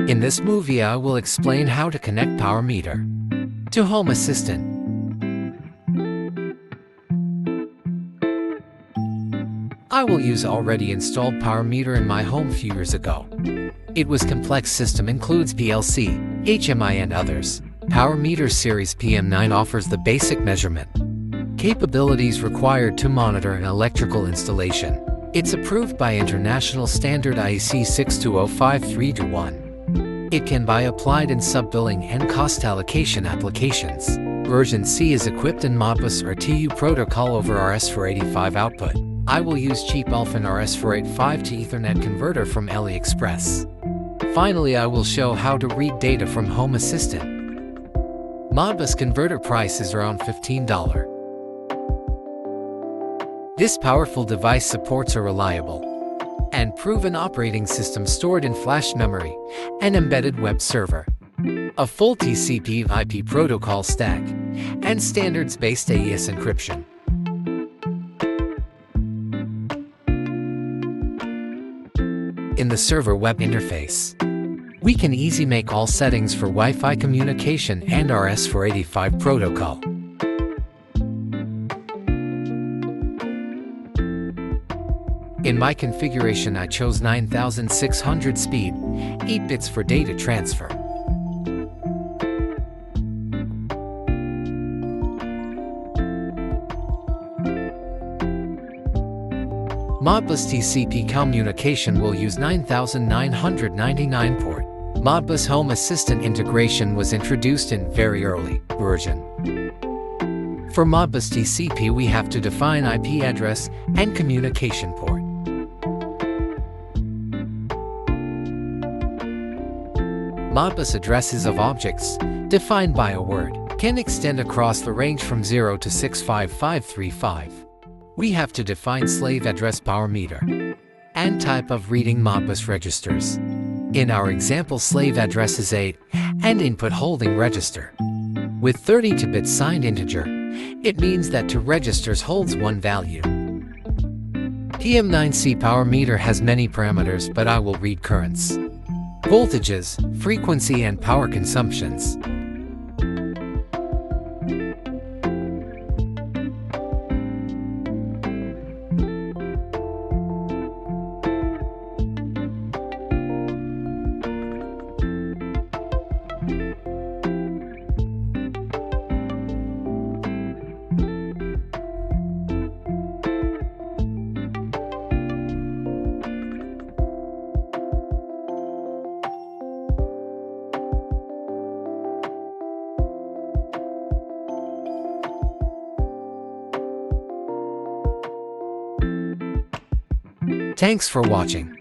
In this movie, I will explain how to connect power meter to Home Assistant. I will use already installed power meter in my home few years ago. It was complex system, includes PLC, HMI and others. Power meter series PM9 offers the basic measurement capabilities required to monitor an electrical installation. It's approved by International Standard IEC 62053-1. It can be applied in sub-billing and cost allocation applications. Version C is equipped in Modbus RTU protocol over RS485 output. I will use cheap ELFIN RS485 to Ethernet converter from AliExpress. Finally, I will show how to read data from Home Assistant. Modbus converter price is around $15. This powerful device supports a reliable and proven operating system stored in flash memory and embedded web server, a full TCP IP protocol stack, and standards-based AES encryption. In the server web interface, we can easily make all settings for Wi-Fi communication and RS485 protocol. In my configuration, I chose 9600 speed, 8 bits for data transfer. Modbus TCP communication will use 9999 port. Modbus Home Assistant integration was introduced in very early version. For Modbus TCP, we have to define IP address and communication port. Modbus addresses of objects, defined by a word, can extend across the range from 0 to 65535. We have to define slave address power meter and type of reading Modbus registers. In our example, slave address is 8 and input holding register. With 32-bit signed integer, it means that two registers holds one value. PM9C power meter has many parameters, but I will read currents, voltages, frequency and power consumptions. Thanks for watching.